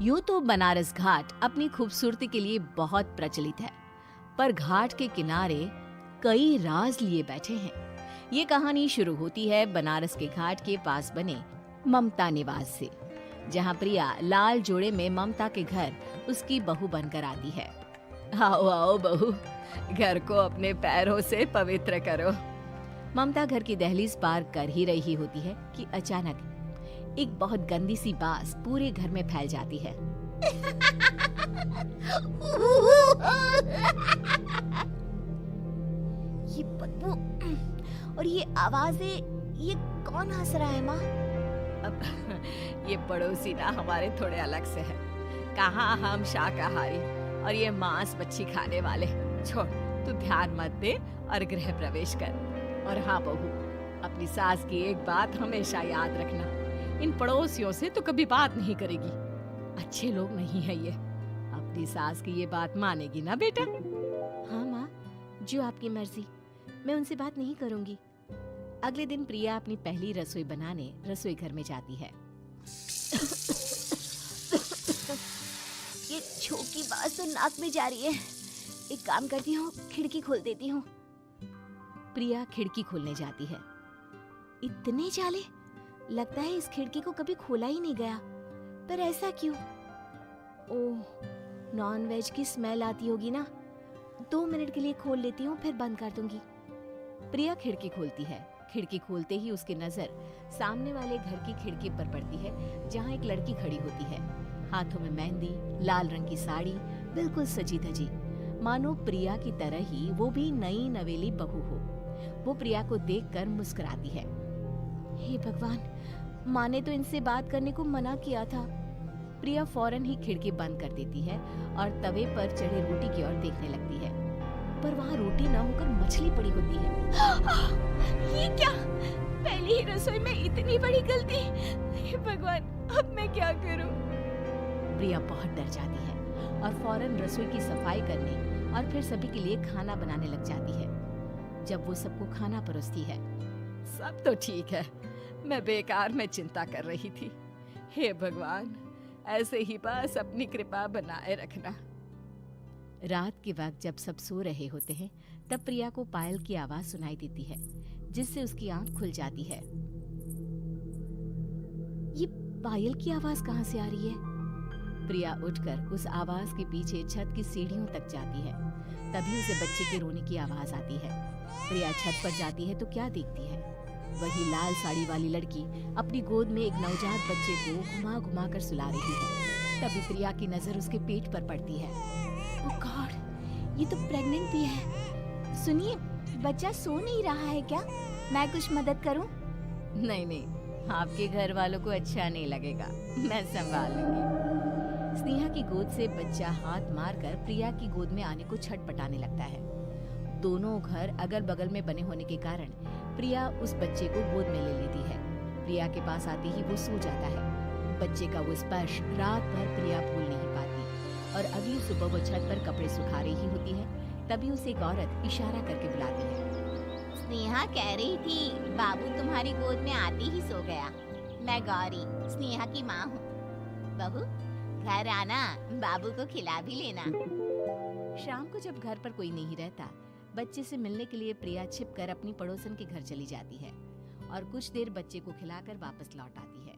यूं तो बनारस घाट अपनी खूबसूरती के लिए बहुत प्रचलित है, पर घाट के किनारे कई राज लिए बैठे हैं। ये कहानी शुरू होती है बनारस के घाट के पास बने ममता निवास से, जहाँ प्रिया लाल जोड़े में ममता के घर उसकी बहू बनकर आती है। आओ आओ बहू, घर को अपने पैरों से पवित्र करो। ममता घर की दहलीज पार कर ही रही होती है कि अचानक एक बहुत गंदी सी बास पूरे घर में फैल जाती है। ये बदबू और ये आवाजें, ये कौन हंस रहा है माँ? अब ये पड़ोसी ना हमारे थोड़े अलग से है। कहाँ हम शाकाहारी और ये मांस मच्छी खाने वाले। छोड़, तू ध्यान मत दे और गृह प्रवेश कर। और हाँ बहू, अपनी सास की एक बात हमेशा याद रखना, इन पड़ोसियों से तो कभी बात नहीं करेगी। अच्छे लोग नहीं है ये। अपनी सास की ये बात मानेगी ना बेटा? हाँ माँ, जो आपकी मर्जी, मैं उनसे बात नहीं करूंगी। अगले दिन प्रिया अपनी पहली रसोई बनाने रसोई घर में जाती है। ये छोकी बात तो नाक में जा रही है। एक काम करती हूँ, खिड़की खोल देती हूँ। प्रिया खिड़की खोलने जाती है। इतने जाले, लगता है इस खिड़की को कभी खोला ही नहीं गया। पर ऐसा क्यों? ओह, नॉन वेज की स्मेल आती होगी ना। 2 मिनट के लिए खोल लेती हूँ, फिर बंद कर दूंगी। प्रिया खिड़की खोलती है। खिड़की खोलते ही उसकी नजर सामने वाले घर की खिड़की पर पड़ती है, जहाँ एक लड़की खड़ी होती है, हाथों में मेहंदी, लाल रंग की साड़ी, बिल्कुल सजी धजी, मानो प्रिया की तरह ही वो भी नई नवेली बहू हो। वो प्रिया को देखकर मुस्कुराती है। हे भगवान, माँ ने तो इनसे बात करने को मना किया था। प्रिया फौरन ही खिड़की बंद कर देती है और तवे पर चढ़ी रोटी की ओर देखने लगती है, पर वहाँ रोटी ना होकर मछली पड़ी होती है। ये क्या? पहली ही रसोई में इतनी बड़ी गलती। हे भगवान, अब मैं क्या करूं? प्रिया बहुत डर जाती है और फौरन रसोई की सफाई करने और फिर सभी के लिए खाना बनाने लग जाती है। जब वो सबको खाना परोसती है, सब तो ठीक है, मैं बेकार में चिंता कर रही थी। हे भगवान, ऐसे ही बस अपनी कृपा बनाए रखना। रात के वक्त जब सब सो रहे होते हैं, तब प्रिया को पायल की आवाज सुनाई देती है, जिससे उसकी आंख खुल जाती है। ये पायल की आवाज कहाँ से आ रही है? प्रिया उठकर उस आवाज के पीछे छत की सीढ़ियों तक जाती है। तभी उसे बच्चे के रोने की आवाज आती है। प्रिया छत पर जाती है तो क्या देखती है? वही लाल साड़ी वाली लड़की अपनी गोद में एक नवजात बच्चे को घुमा घुमा कर सुला रही है। तभी प्रिया की नजर उसके पेट पर पड़ती है। ओह गॉड, ये तो प्रेग्नेंट भी है। सुनिए, बच्चा सो नहीं रहा है क्या? मैं कुछ मदद करूं? नहीं नहीं, आपके घर वालों को अच्छा नहीं लगेगा, मैं संभाल लूंगी। स्नेहा की गोद से बच्चा हाथ मारकर प्रिया की गोद में आने को छटपटाने लगता है। दोनों घर अगल बगल में बने होने के कारण प्रिया उस बच्चे को गोद में ले लेती है। प्रिया के पास आते ही वो सो जाता है। बच्चे का वो स्पर्श रात भर प्रिया भूल नहीं पाती और अगली सुबह वो छत पर कपड़े सुखा रही होती है। तभी उसे एक औरत इशारा करके बुलाती है। स्नेहा कह रही थी बाबू तुम्हारी गोद में आते ही सो गया। मैं गौरी, स्नेहा की माँ हूँ। बहू, घर आना, बाबू को खिला भी लेना। शाम को जब घर पर कोई नहीं रहता, बच्चे से मिलने के लिए प्रिया छिपकर अपनी पड़ोसन के घर चली जाती है और कुछ देर बच्चे को खिलाकर वापस लौट आती है।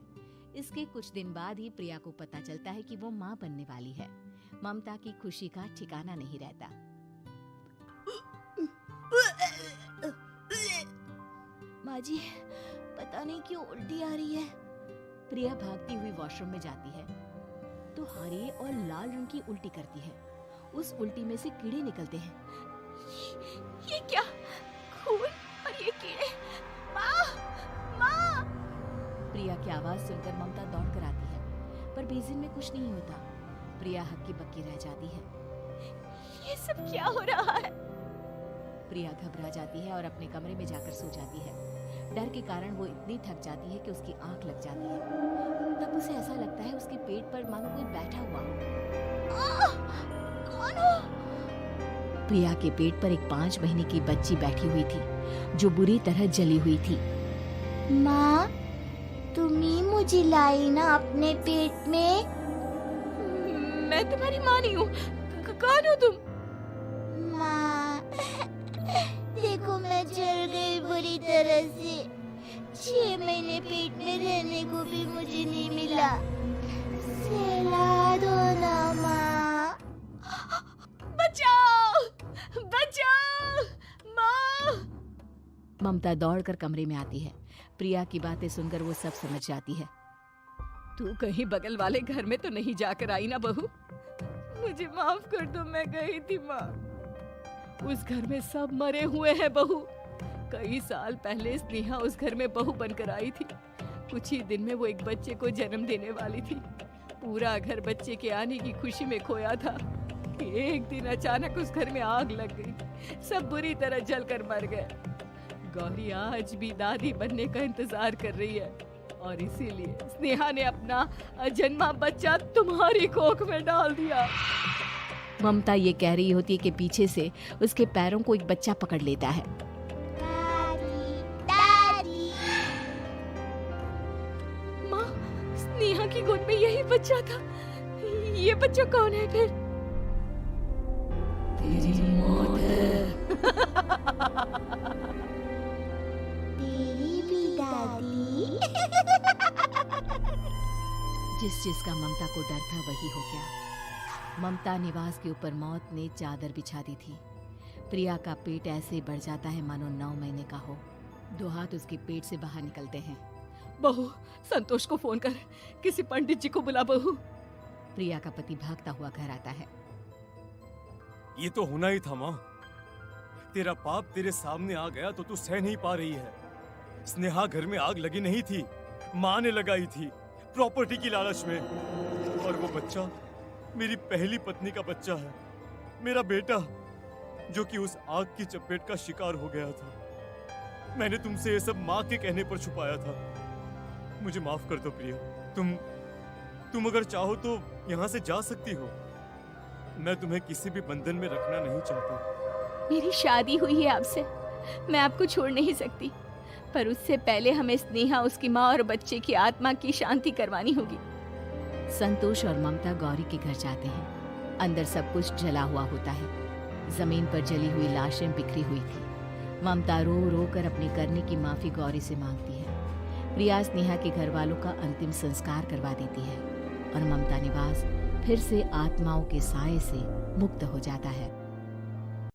इसके कुछ दिन बाद ही प्रिया को पता चलता है कि वो माँ बनने वाली है। ममता की खुशी का ठिकाना नहीं रहता। माँ जी, पता नहीं क्यों उल्टी आ रही है। प्रिया भागती हुई वॉशरूम में जाती है तो हरे और लाल रंग की उल्टी करती है। उस उल्टी में से कीड़े निकलते हैं। ये क्या? खून और ये कीड़े! माँ! माँ! प्रिया की आवाज सुनकर ममता दौड़ कर आती है, पर बेसिन में कुछ नहीं होता। प्रिया हक्की बक्की रह जाती है। ये सब क्या हो रहा है? प्रिया घबरा जाती है और अपने कमरे में जाकर सो जाती है। डर के कारण वो इतनी थक जाती है कि उसकी आंख लग जाती है। तब उसे ऐसा लगता है उसके पेट पर मानो कोई बैठा हुआ हो। कौन हो? प्रिया के पेट पर एक 5 महीने की बच्ची बैठी हुई थी, जो बुरी तरह जली हुई थी। माँ, तुम ही मुझे लाई ना अपने पेट में? मैं तुम्हारी माँ नहीं हूँ। कौन हो तुम? माँ, देखो मैं जल गई बुरी तरह से। 6 महीने पेट में रहने को भी मुझे नहीं मिला। सहला दो ना माँ। बचाओ, बचाओ, माँ। ममता दौड़कर कमरे में आती है। प्रिया की बातें सुनकर वो सब समझ जाती है। तू कहीं बगल वाले घर में तो नहीं जाकर आई ना बहू? मुझे माफ कर दो, मैं गई थी माँ। उस घर में सब मरे हुए हैं बहू। कई साल पहले स्नेहा उस घर में बहू बनकर आई थी। कुछ ही दिन में वो एक बच्चे को जन्म देने वाली थी। पूरा घर बच्चे के आने की खुशी में खोया था कि एक दिन अचानक उस घर में आग लग गई। सब बुरी तरह जलकर मर गए। गौरी आज भी दादी बनने का इंतजार कर रही है और इसीलिए स्नेहा ने अपना अजन्मा बच्चा तुम्हारी कोख में डाल दिया। ममता ये कह रही होती है कि पीछे से उसके पैरों को एक बच्चा पकड़ लेता है। दादी, दादी। माँ, स्नेहा की गोद में यही बच्चा था। ये बच्चा कौन है फिर? तेरी मौत है। तेरी भी दादी। जिस जिसका ममता को डर था वही हो गया। ममता निवास के ऊपर मौत ने चादर बिछा दी थी। प्रिया का पेट ऐसे बढ़ जाता है मानो 9 महीने का हो। 2 हाथ उसके पेट से बाहर निकलते हैं। बहू, संतोष को फोन कर, किसी पंडित जी को बुला बहू। प्रिया का पति भागता हुआ घर आता है। ये तो होना ही था माँ। तेरा पाप तेरे सामने आ गया तो तू सह नहीं पा रही है। स्नेहा घर में आग लगी नहीं थी, माँ ने लगाई थी प्रॉपर्टी की लालच में। और वो बच्चा मेरी पहली पत्नी का बच्चा है, मेरा बेटा, जो कि उस आग की चपेट का शिकार हो गया था। मैंने तुमसे ये सब माँ के कहने पर छुपाया था। मुझे माफ कर दो प्रिया। तुम अगर चाहो तो यहाँ से जा सकती हो। मैं तुम्हें किसी भी बंधन में रखना नहीं चाहती। मेरी शादी हुई है आपसे, मैं आपको छोड़ नहीं सकती, पर उससे पहले हमें स्नेहा, उसकी माँ और बच्चे की आत्मा की शांति करवानी होगी। संतोष और ममता गौरी के घर जाते हैं। अंदर सब कुछ जला हुआ होता है। जमीन पर जली हुई लाशें बिखरी हुई थी। ममता रो रो कर अपने करने की माफी गौरी से मांगती है। प्रिया स्नेहा के घर वालों का अंतिम संस्कार करवा देती है और ममता निवास फिर से आत्माओं के साए से मुक्त हो जाता है।